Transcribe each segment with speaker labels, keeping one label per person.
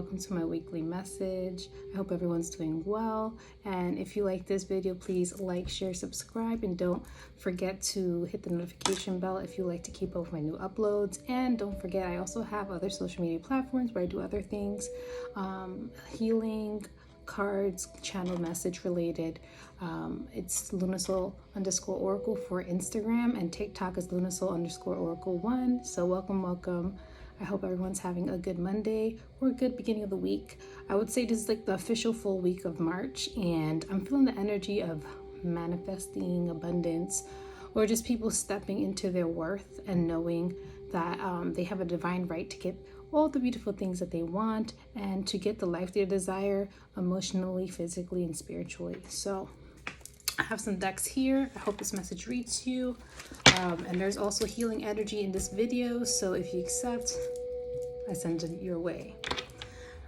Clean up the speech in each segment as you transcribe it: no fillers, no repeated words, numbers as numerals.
Speaker 1: welcome to my weekly message. I hope everyone's doing well, and if you like this video, please like, share, subscribe, and don't forget to hit the notification bell if you like to keep up with my new uploads. And don't forget, I also have other social media platforms where I do other things, healing, cards, channel message related. It's lunasol_oracle for Instagram, and TikTok is lunasol_oracle1. So welcome. I hope everyone's having a good Monday or a good beginning of the week. I would say this is like the official full week of March, and I'm feeling the energy of manifesting abundance, or just people stepping into their worth and knowing that they have a divine right to get all the beautiful things that they want and to get the life they desire emotionally, physically, and spiritually. So I have some decks here. I hope this message reads you. And there's also healing energy in this video, so if you accept, I send it your way.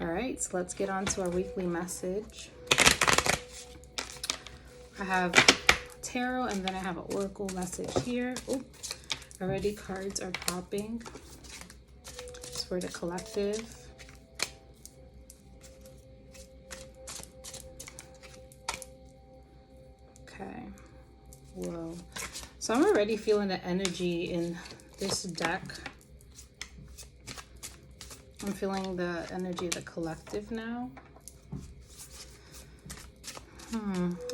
Speaker 1: All right, so let's get on to our weekly message. I have tarot, and then I have an oracle message here. Oh, already cards are popping. It's for the collective. Okay. Whoa. So I'm already feeling the energy in this deck. I'm feeling the energy of the collective now.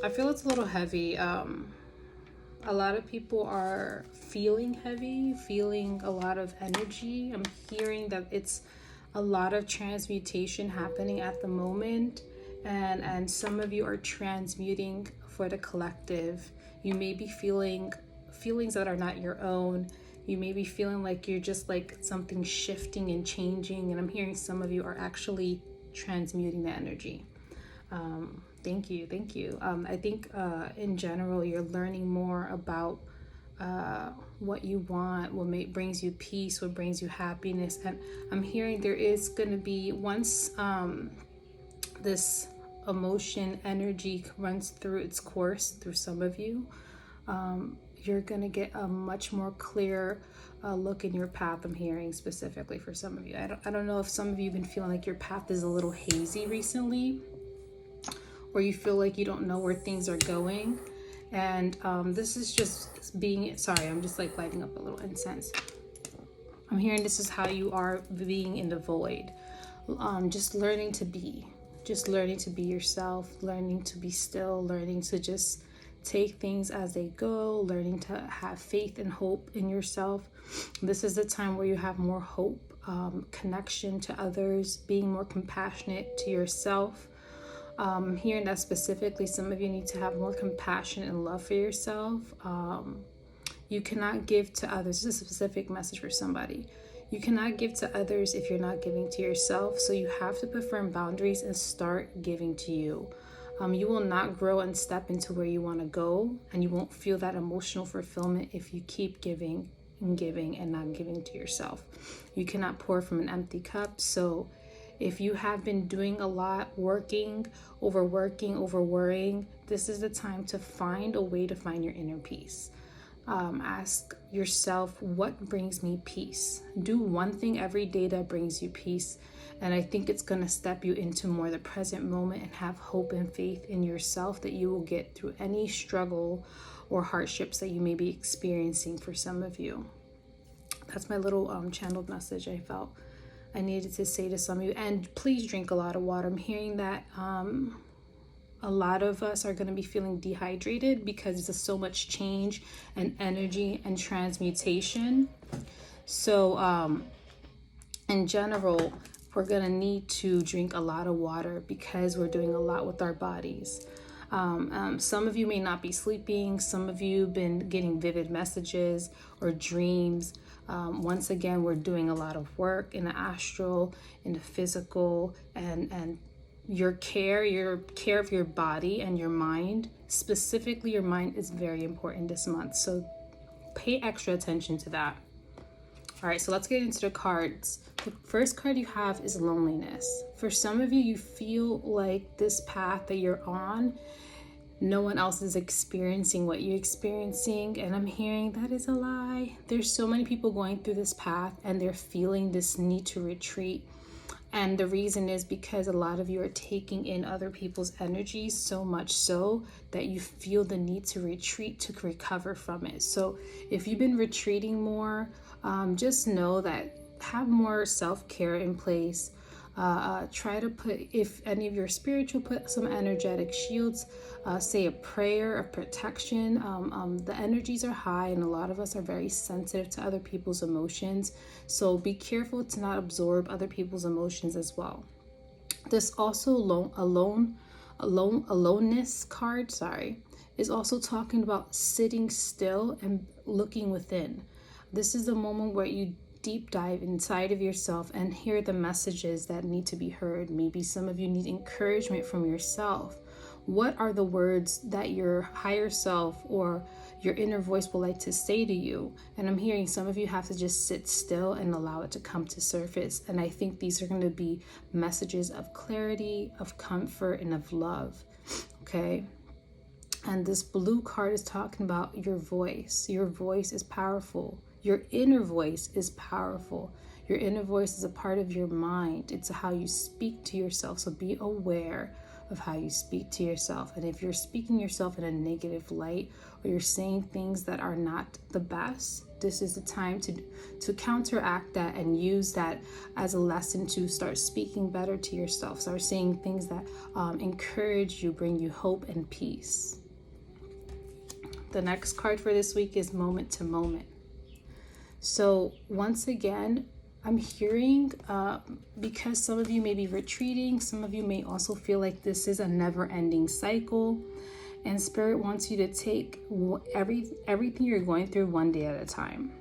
Speaker 1: I feel it's a little heavy. A lot of people are feeling heavy, feeling a lot of energy. I'm hearing that it's a lot of transmutation happening at the moment. And some of you are transmuting for the collective. You may be feeling feelings that are not your own. You may be feeling like you're just like something shifting and changing, and I'm hearing some of you are actually transmuting the energy. Thank you. I think in general you're learning more about what you want, what brings you peace, what brings you happiness. And I'm hearing there is going to be, once this emotion energy runs through its course through some of you, you're gonna get a much more clear look in your path. I'm hearing specifically for some of you. I don't know if some of you have been feeling like your path is a little hazy recently, or you feel like you don't know where things are going. And this is just being, sorry, I'm just like lighting up a little incense. I'm hearing this is how you are being in the void. Just learning to be yourself, learning to be still, learning to just take things as they go, learning to have faith and hope in yourself. This is the time where you have more hope, connection to others, being more compassionate to yourself. Hearing that specifically, some of you need to have more compassion and love for yourself. You cannot give to others. This is a specific message for somebody. You cannot give to others if you're not giving to yourself. So you have to put firm boundaries and start giving to you. You will not grow and step into where you want to go, and you won't feel that emotional fulfillment if you keep giving and not giving to yourself. You cannot pour from an empty cup. So if you have been doing a lot, working, over-worrying, this is the time to find a way to find your inner peace. Ask yourself, what brings me peace? Do one thing every day that brings you peace. And I think it's going to step you into more the present moment and have hope and faith in yourself that you will get through any struggle or hardships that you may be experiencing for some of you. That's my little channeled message I felt I needed to say to some of you. And please drink a lot of water. I'm hearing that a lot of us are going to be feeling dehydrated because there's so much change and energy and transmutation. So in general, we're going to need to drink a lot of water because we're doing a lot with our bodies. Some of you may not be sleeping. Some of you have been getting vivid messages or dreams. Once again, we're doing a lot of work in the astral, in the physical, and your care of your body and your mind. Specifically, your mind is very important this month. So pay extra attention to that. All right, so let's get into the cards. The first card you have is loneliness. For some of you, you feel like this path that you're on, no one else is experiencing what you're experiencing. And I'm hearing that is a lie. There's so many people going through this path and they're feeling this need to retreat And the reason is because a lot of you are taking in other people's energies so much so that you feel the need to retreat to recover from it. So if you've been retreating more, just know that have more self-care in place. Try to put, if any of your spiritual, put some energetic shields, say a prayer of protection. The energies are high and a lot of us are very sensitive to other people's emotions. So be careful to not absorb other people's emotions as well. This also aloneness card, is also talking about sitting still and looking within. This is the moment where you deep dive inside of yourself and hear the messages that need to be heard. Maybe some of you need encouragement from yourself. What are the words that your higher self or your inner voice will like to say to you? And I'm hearing some of you have to just sit still and allow it to come to surface. And I think these are going to be messages of clarity, of comfort, and of love. Okay. And this blue card is talking about your voice. Your voice is powerful. Your inner voice is powerful. Your inner voice is a part of your mind. It's how you speak to yourself. So be aware of how you speak to yourself. And if you're speaking yourself in a negative light, or you're saying things that are not the best, this is the time to counteract that and use that as a lesson to start speaking better to yourself. Start saying things that encourage you, bring you hope and peace. The next card for this week is Moment to Moment. So once again, I'm hearing, because some of you may be retreating, some of you may also feel like this is a never-ending cycle, and Spirit wants you to take everything you're going through one day at a time.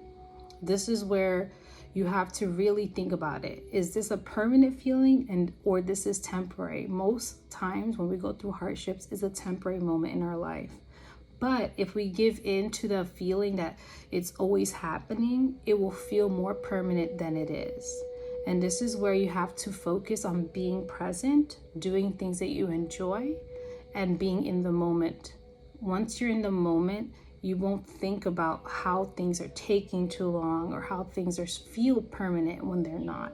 Speaker 1: This is where you have to really think about it. Is this a permanent feeling or this is temporary? Most times when we go through hardships, it's a temporary moment in our life. But if we give in to the feeling that it's always happening, it will feel more permanent than it is. And this is where you have to focus on being present, doing things that you enjoy, and being in the moment. Once you're in the moment, you won't think about how things are taking too long or how things feel permanent when they're not.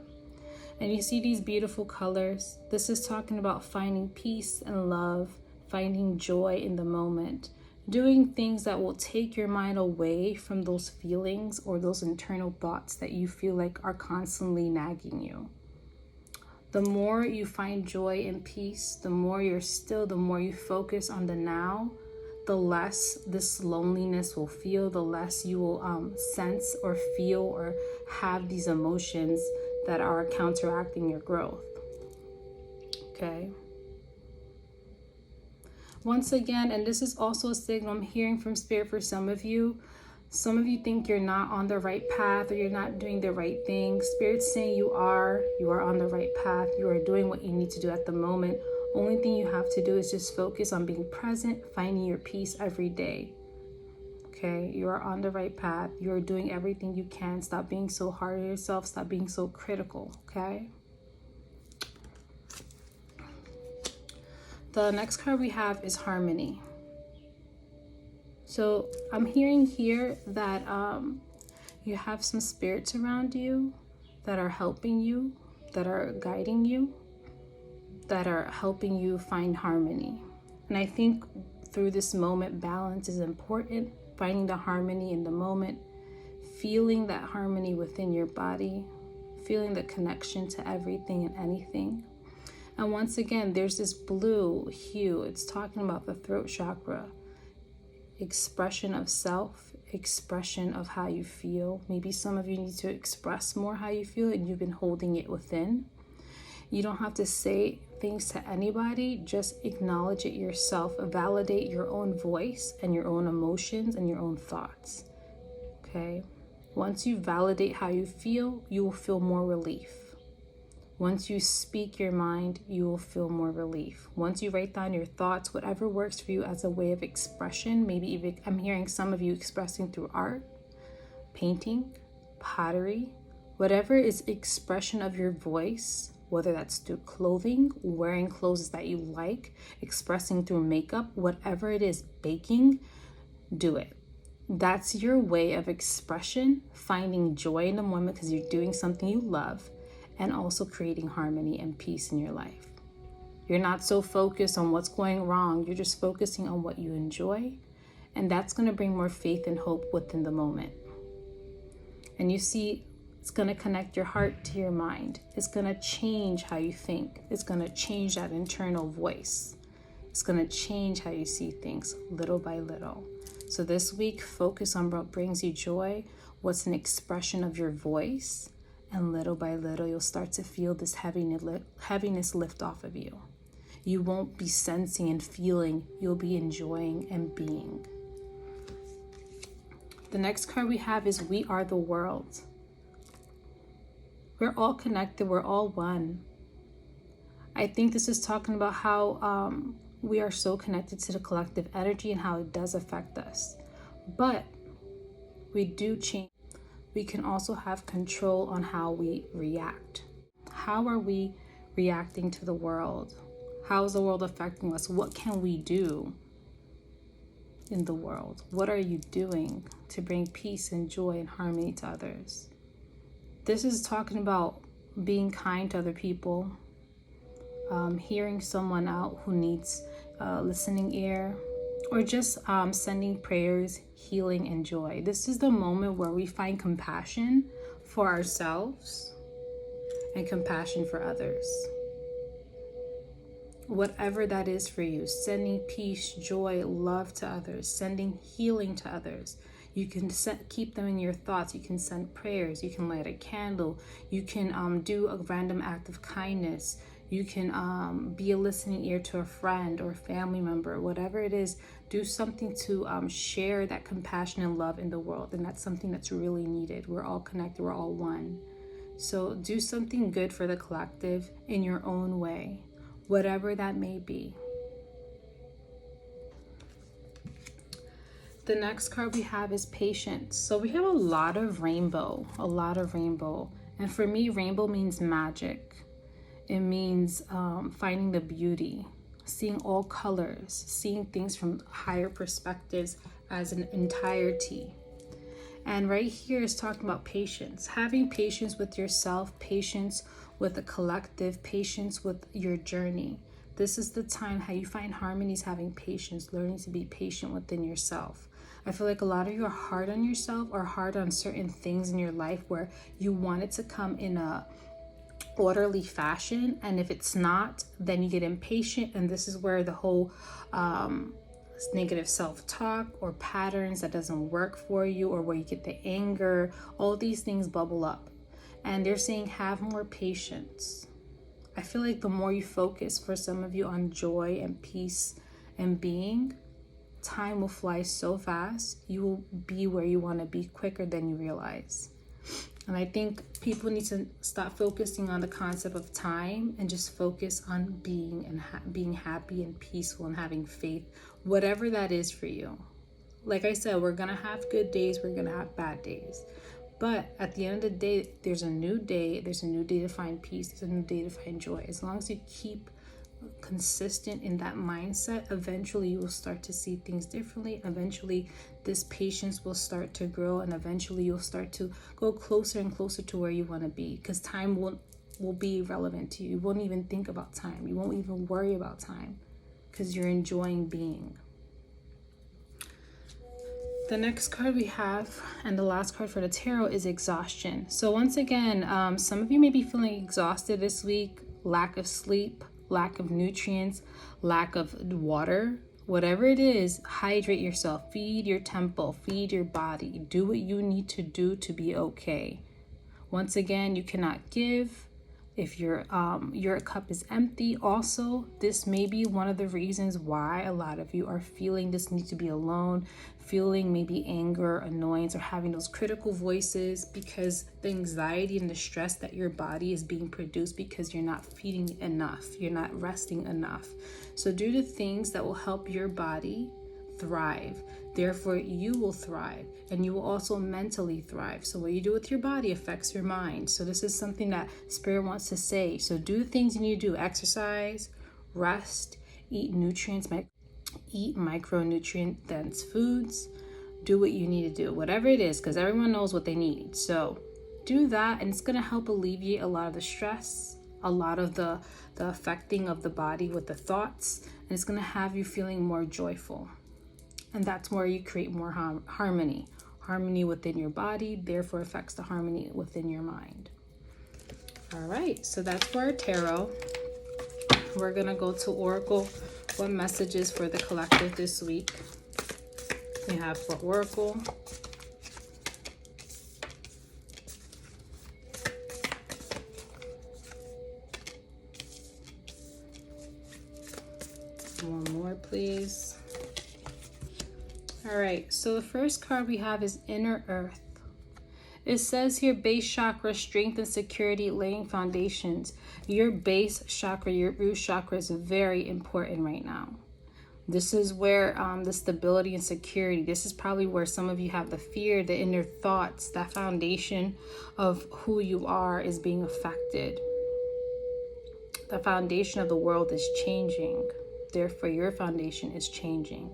Speaker 1: And you see these beautiful colors. This is talking about finding peace and love, finding joy in the moment. Doing things that will take your mind away from those feelings or those internal thoughts that you feel like are constantly nagging you. The more you find joy and peace, the more you're still, the more you focus on the now, the less this loneliness will feel, the less you will sense or feel or have these emotions that are counteracting your growth. Okay. Once again, and this is also a signal I'm hearing from Spirit for some of you. Some of you think you're not on the right path or you're not doing the right thing. Spirit's saying you are on the right path. You are doing what you need to do at the moment. Only thing you have to do is just focus on being present, finding your peace every day. Okay, you are on the right path. You are doing everything you can. Stop being so hard on yourself. Stop being so critical, okay? The next card we have is Harmony. So I'm hearing here that you have some spirits around you that are helping you, that are guiding you, that are helping you find harmony. And I think through this moment, balance is important. Finding the harmony in the moment, feeling that harmony within your body, feeling the connection to everything and anything. And once again, there's this blue hue. It's talking about the throat chakra. Expression of self, expression of how you feel. Maybe some of you need to express more how you feel and you've been holding it within. You don't have to say things to anybody. Just acknowledge it yourself. Validate your own voice and your own emotions and your own thoughts. Okay? Once you validate how you feel, you will feel more relief. Once you speak your mind, you will feel more relief. Once you write down your thoughts, whatever works for you as a way of expression, maybe even I'm hearing some of you expressing through art, painting, pottery, whatever is expression of your voice, whether that's through clothing, wearing clothes that you like, expressing through makeup, whatever it is, baking, do it. That's your way of expression, finding joy in the moment because you're doing something you love. and also creating harmony and peace in your life. You're not so focused on what's going wrong. You're just focusing on what you enjoy. And that's going to bring more faith and hope within the moment. And you see, it's going to connect your heart to your mind. It's going to change how you think. It's going to change that internal voice. It's going to change how you see things little by little. So this week, focus on what brings you joy, what's an expression of your voice, and little by little, you'll start to feel this heaviness lift off of you. You won't be sensing and feeling, you'll be enjoying and being. The next card we have is We Are the World. We're all connected, we're all one. I think this is talking about how we are so connected to the collective energy and how it does affect us. But we do change. We can also have control on how we react. How are we reacting to the world? How is the world affecting us? What can we do in the world? What are you doing to bring peace and joy and harmony to others? This is talking about being kind to other people, hearing someone out who needs a listening ear, or just sending prayers, healing, and joy. This is the moment where we find compassion for ourselves and compassion for others. Whatever that is for you, sending peace, joy, love to others, sending healing to others. You can keep them in your thoughts. You can send prayers. You can light a candle. You can do a random act of kindness. You can be a listening ear to a friend or family member. Whatever it is, do something to share that compassion and love in the world. And that's something that's really needed. We're all connected. We're all one. So do something good for the collective in your own way, whatever that may be. The next card we have is Patience. So we have a lot of rainbow. And for me, rainbow means magic. It means finding the beauty, seeing all colors, seeing things from higher perspectives as an entirety. And right here is talking about patience, having patience with yourself, patience with the collective, patience with your journey. This is the time how you find harmonies, having patience, learning to be patient within yourself. I feel like a lot of you are hard on yourself or hard on certain things in your life where you want it to come in a orderly fashion, and if it's not, then you get impatient, and this is where the whole negative self-talk or patterns that doesn't work for you, or where you get the anger, all these things bubble up. And they're saying have more patience. I feel like the more you focus, for some of you, on joy and peace and being, time will fly so fast. You will be where you want to be quicker than you realize. And I think people need to stop focusing on the concept of time and just focus on being and being happy and peaceful and having faith, whatever that is for you. Like I said, we're going to have good days, we're going to have bad days. But at the end of the day, there's a new day to find peace, there's a new day to find joy. As long as you keep consistent in that mindset, eventually you will start to see things differently. Eventually this patience will start to grow, and eventually you'll start to go closer and closer to where you want to be, because time will be irrelevant to you. You won't even think about time. You won't even worry about time because you're enjoying being. The next card we have, and the last card for the tarot, is Exhaustion. So once again, some of you may be feeling exhausted this week, lack of sleep, lack of nutrients, lack of water. Whatever it is, hydrate yourself, feed your temple, feed your body, do what you need to do to be okay. Once again, you cannot give if your cup is empty. Also, this may be one of the reasons why a lot of you are feeling this need to be alone, feeling maybe anger, annoyance, or having those critical voices, because the anxiety and the stress that your body is being produced because you're not feeding enough, you're not resting enough. So do the things that will help your body thrive. Therefore, you will thrive, and you will also mentally thrive. So what you do with your body affects your mind. So this is something that Spirit wants to say. So do the things you need to do: exercise, rest, eat nutrients, eat micronutrient dense foods, do what you need to do, whatever it is, because everyone knows what they need. So do that, and it's going to help alleviate a lot of the stress, a lot of the affecting of the body with the thoughts, and it's going to have you feeling more joyful. And that's where you create more harmony within your body, therefore affects the harmony within your mind. All right, so that's for our tarot. We're going to go to Oracle. What messages for the collective this week? We have for Oracle, one more, please. All right, so the first card we have is Inner Earth. It says here, base chakra, strength and security, laying foundations. Your base chakra, your root chakra is very important right now. This is where the stability and security, this is probably where some of you have the fear, the inner thoughts, that foundation of who you are is being affected. The foundation of the world is changing. Therefore, your foundation is changing.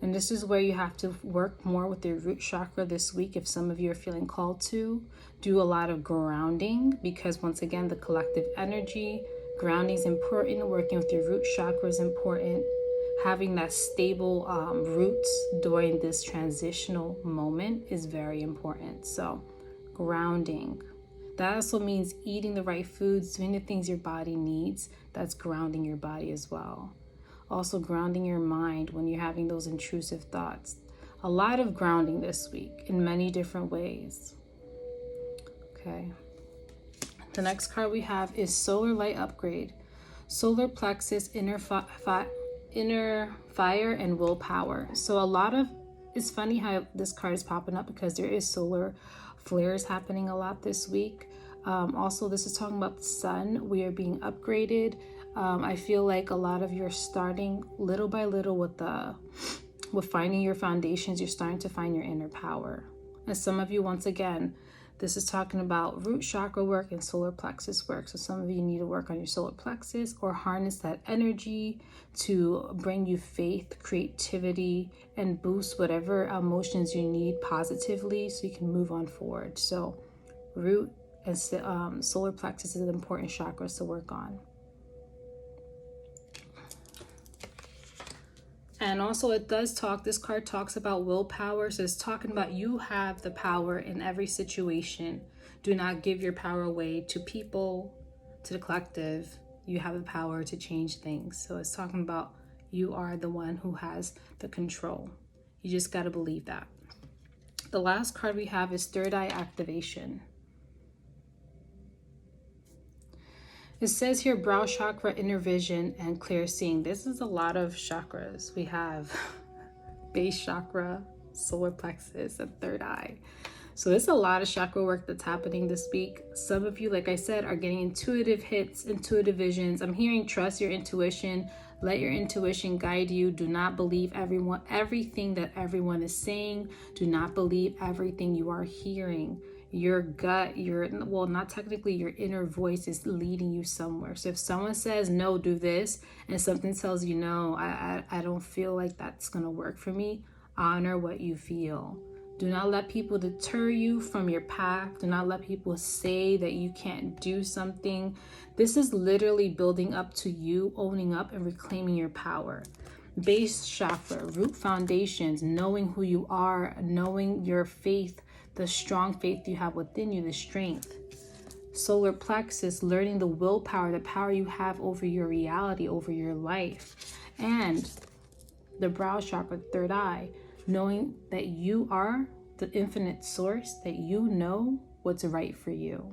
Speaker 1: And this is where you have to work more with your root chakra this week. If some of you are feeling called to do a lot of grounding, because once again, the collective energy, grounding is important. Working with your root chakra is important. Having that stable roots during this transitional moment is very important. So grounding. That also means eating the right foods, doing the things your body needs. That's grounding your body as well. Also grounding your mind when you're having those intrusive thoughts. A lot of grounding this week in many different ways. Okay. The next card we have is Solar Light Upgrade. Solar Plexus, inner fire and willpower. So a lot of, it's funny how this card is popping up because there is solar flares happening a lot this week. Also, this is talking about the sun. We are being upgraded. I feel like a lot of you are starting little by little with finding your foundations. You're starting to find your inner power. And some of you, once again, this is talking about root chakra work and solar plexus work. So some of you need to work on your solar plexus or harness that energy to bring you faith, creativity, and boost whatever emotions you need positively so you can move on forward. So root and solar plexus is an important chakras to work on. And also it does talk, this card talks about willpower. So it's talking about you have the power in every situation. Do not give your power away to people, to the collective. You have the power to change things. So it's talking about you are the one who has the control. You just got to believe that. The last card we have is Third Eye Activation. It says here, brow chakra, inner vision, and clear seeing. This is a lot of chakras. We have base chakra, solar plexus, and third eye. So there's a lot of chakra work that's happening this week. Some of you, like I said, are getting intuitive hits, intuitive visions. I'm hearing trust your intuition. Let your intuition guide you. Do not believe everything that everyone is saying. Do not believe everything you are hearing. Your gut, not technically, your inner voice is leading you somewhere. So if someone says, no, do this, and something tells you, no, I don't feel like that's going to work for me, honor what you feel. Do not let people deter you from your path. Do not let people say that you can't do something. This is literally building up to you owning up and reclaiming your power. Base chakra, root foundations, knowing who you are, knowing your faith, the strong faith you have within you, the strength. Solar plexus, learning the willpower, the power you have over your reality, over your life. And the brow chakra, third eye, knowing that you are the infinite source, that you know what's right for you.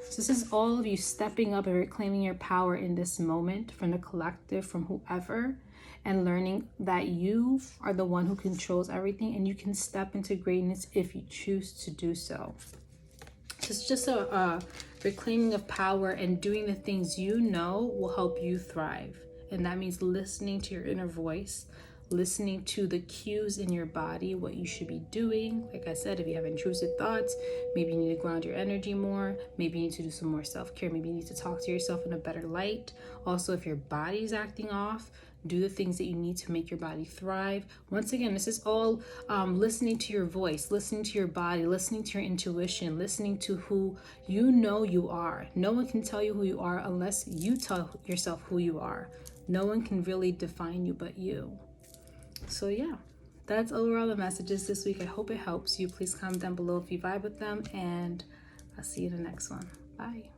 Speaker 1: So this is all of you stepping up and reclaiming your power in this moment from the collective, from whoever, and learning that you are the one who controls everything and you can step into greatness if you choose to do so. It's just a reclaiming of power and doing the things you know will help you thrive. And that means listening to your inner voice, listening to the cues in your body, what you should be doing. Like I said, if you have intrusive thoughts, maybe you need to ground your energy more. Maybe you need to do some more self-care. Maybe you need to talk to yourself in a better light. Also, if your body's acting off, do the things that you need to make your body thrive. Once again, this is all listening to your voice, listening to your body, listening to your intuition, listening to who you know you are. No one can tell you who you are unless you tell yourself who you are. No one can really define you but you. So yeah, that's overall the messages this week. I hope it helps you. Please comment down below if you vibe with them, and I'll see you in the next one. Bye.